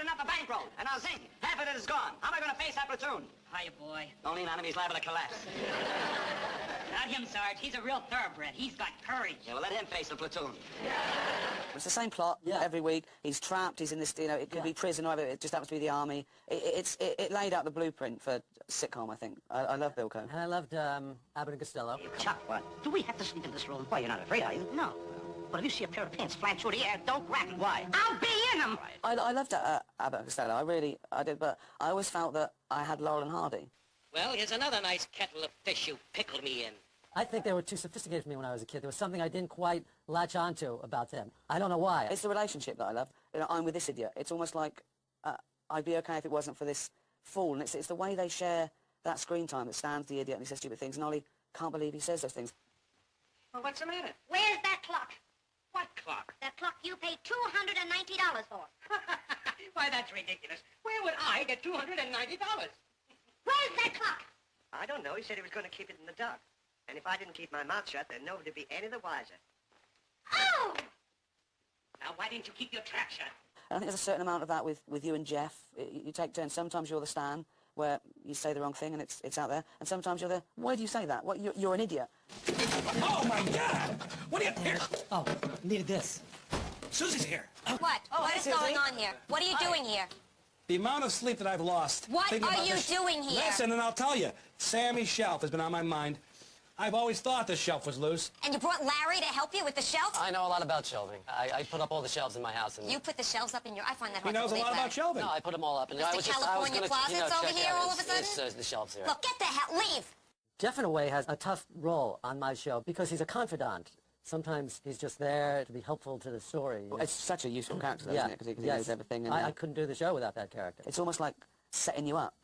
got enough of bankroll, and I'll zing. Half of it is gone. How am I going to face that platoon? Hiya, boy. Don't lean on him, he's liable to collapse. Not him, Sarge. He's a real thoroughbred. He's got courage. Yeah, well, let him face the platoon. It's the same plot every week. He's trapped, he's in this, you know, it could be prison or it just happens to be the army. It laid out the blueprint for sitcom, I think. I love Bill Coe. And I loved Abbott and Costello. Chuck, what? Do we have to sleep in this room? Why, you're not afraid, are you? No. But if you see a pair of pants flying through the air, don't grab them. Why? I'll be in them! I loved Abbott and Costello. I did, but I always felt that I had Laurel and Hardy. Well, here's another nice kettle of fish you pickled me in. I think they were too sophisticated for me when I was a kid. There was something I didn't quite latch onto about them. I don't know why. It's the relationship that I love. You know, I'm with this idiot. It's almost like I'd be okay if it wasn't for this fool. And it's the way they share that screen time that Stan's the idiot and he says stupid things. And Ollie can't believe he says those things. Well, what's the matter? Where's that clock? What clock? That clock you paid $290 for. Why, that's ridiculous. Where would I get $290? Where's that clock? I don't know. He said he was going to keep it in the dark. And if I didn't keep my mouth shut, then nobody would be any the wiser. Oh! Now, why didn't you keep your trap shut? I think there's a certain amount of that with you and Jeff. You take turns. Sometimes you're the Stan, where you say the wrong thing and it's out there. And sometimes you're the, why do you say that? What, you're an idiot. Oh, my God! What are you... Here. Oh, needed this. Susie's here. What? What is going on here? What are you doing here? The amount of sleep that I've lost... What are you doing here? Listen, and I'll tell you. Sammy's shelf has been on my mind. I've always thought the shelf was loose. And you brought Larry to help you with the shelf? I know a lot about shelving. I put up all the shelves in my house. And You put the shelves up in your... I find that hard He knows to a believe, lot Larry. about shelving. No, I put them all up. And Mr. California closets over here all of a sudden? The shelves here. Look, get the hell... Leave! Jeff, in a way, has a tough role on my show because he's a confidant. Sometimes he's just there to be helpful to the story. Well, it's such a useful character, though, isn't it? Because he knows everything. And, I couldn't do the show without that character. It's almost like setting you up.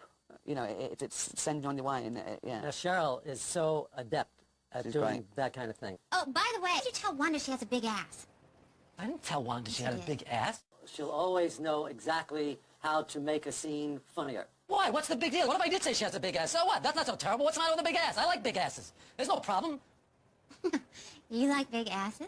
You know, it's sending you on your way. And yeah. Now, Cheryl is so adept at doing that kind of thing. Oh, by the way, did you tell Wanda she has a big ass? I didn't tell Wanda she had a big ass. She'll always know exactly how to make a scene funnier. Why? What's the big deal? What if I did say she has a big ass? So what? That's not so terrible. What's the matter with a big ass? I like big asses. There's no problem. You like big asses?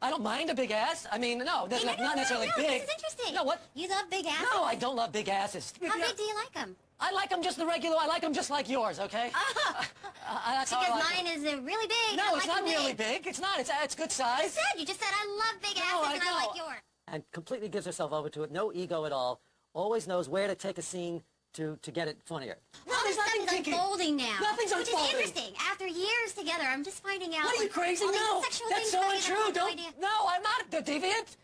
I don't mind a big ass. I mean, no, that's not necessarily big. This is interesting. No, what? You love big asses? No, I don't love big asses. How big do you like them? I like them just the regular. I like them just like yours, okay? That's Because how I like mine is really big. No, I it's like not them really big. It's not. It's good size. You just said I love big asses No, and I like yours. And completely gives herself over to it. No ego at all. Always knows where to take a scene to get it funnier. Well, there's nothing unfolding now. Nothing's unfolding. Which is interesting. After years together, I'm just finding out. What are you crazy? all these No, sexual that's things so about you that I untrue. have no idea. No, I'm not the deviant.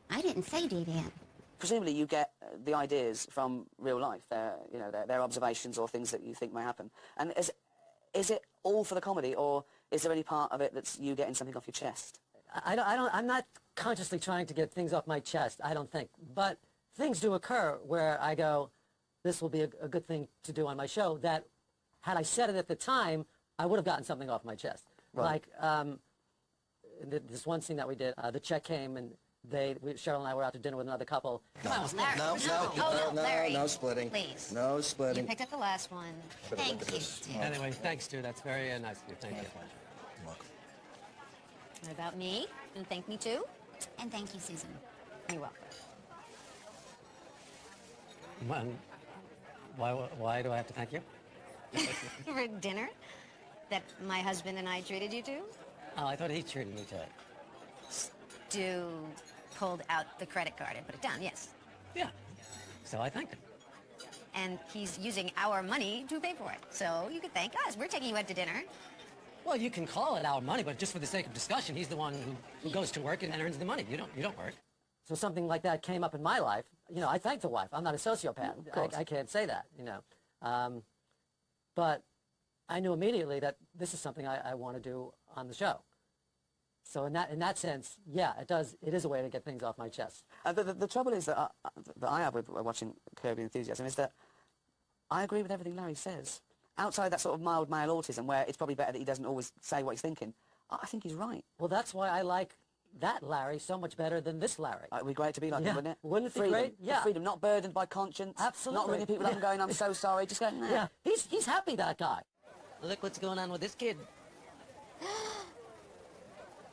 I didn't say deviant. Presumably you get the ideas from real life, their observations or things that you think may happen. And is it all for the comedy, or is there any part of it that's you getting something off your chest? I'm not consciously trying to get things off my chest, I don't think. But things do occur where I go, this will be a good thing to do on my show, that had I said it at the time, I would have gotten something off my chest. Right. Like this one scene that we did, the check came and Cheryl and I were out to dinner with another couple. Larry. No splitting. Please. No You splitting. picked up the last one. Thank you. Anyway, thanks, Stu. That's very nice of you. Thank you. You're welcome. What about me? And thank me too. And thank you, Susan. You're welcome. Why do I have to thank you? For dinner that my husband and I treated you to. Oh, I thought he treated me to it. Stu pulled out the credit card and put it down, yes. Yeah. So I thanked him. And he's using our money to pay for it. So you could thank us. We're taking you out to dinner. Well, you can call it our money, but just for the sake of discussion, he's the one who goes to work and earns the money. You don't work. So something like that came up in my life. You know, I thanked the wife. I'm not a sociopath. I can't say that, you know. But I knew immediately that this is something I want to do on the show. So in that sense, yeah, it is a way to get things off my chest. The trouble is that I have with watching Curb Your Enthusiasm is that I agree with everything Larry says. Outside that sort of mild male autism where it's probably better that he doesn't always say what he's thinking, I think he's right. Well, that's why I like that Larry so much better than this Larry. It'd be great to be like him, wouldn't it? Wouldn't it freedom. be great? Yeah. Freedom, not burdened by conscience. Absolutely. Not ringing people up and going, I'm so sorry, just going, nah. Yeah, he's happy, that guy. Look what's going on with this kid.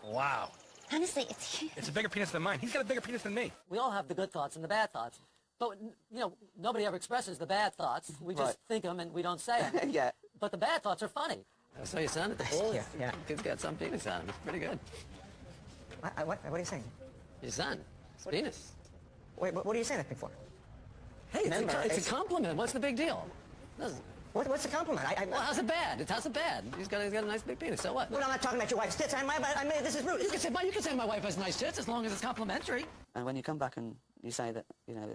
Wow. Honestly, it's... It's a bigger penis than mine. He's got a bigger penis than me. We all have the good thoughts and the bad thoughts. But, you know, nobody ever expresses the bad thoughts. We just think them and we don't say them. Yeah. But the bad thoughts are funny. I saw your son at the pool. Yeah. Kid's got some penis on him. It's pretty good. What are you saying? Your son. His penis. Wait, what are you saying that before? Hey, Remember, it's a compliment. What's the big deal? What's the compliment? Well, how's it bad? How's it bad? He's got a nice big penis. So what? Well, I'm not talking about your wife's tits. This is rude. You can say my wife has nice tits as long as it's complimentary. And when you come back and you say that, you know,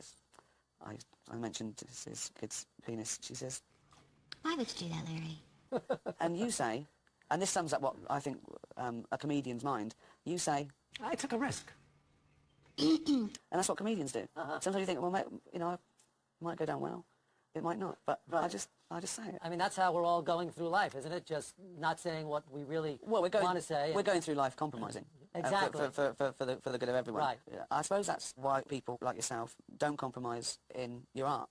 I mentioned his kid's penis, she says... Why would you do that, Larry? And you say, and this sums up what I think a comedian's mind, you say... I took a risk. And that's what comedians do. Sometimes you think, well, mate, you know, it might go down well. It might not, but I just say it. I mean, that's how we're all going through life, isn't it? Just not saying what we really want to say. We're going through life compromising. Exactly. For the good of everyone. Right. Yeah. I suppose that's why people like yourself don't compromise in your art.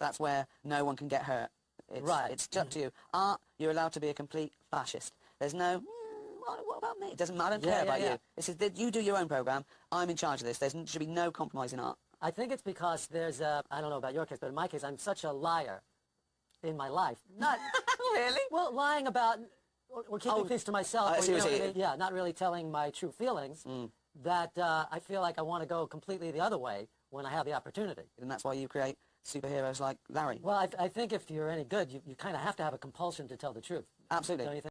That's where no one can get hurt. It's up to you. Art, you're allowed to be a complete fascist. There's no, what about me? It doesn't matter. I don't care about you. This is, you do your own programme. I'm in charge of this. There should be no compromise in art. I think it's because there's I don't know about your case, but in my case, I'm such a liar in my life. Not really? Well, lying about or keeping things to myself. I see what you mean. Yeah, not really telling my true feelings. That I feel like I want to go completely the other way when I have the opportunity. And that's why you create superheroes like Larry. Well, I think if you're any good, you kind of have to have a compulsion to tell the truth. Absolutely. Don't you think?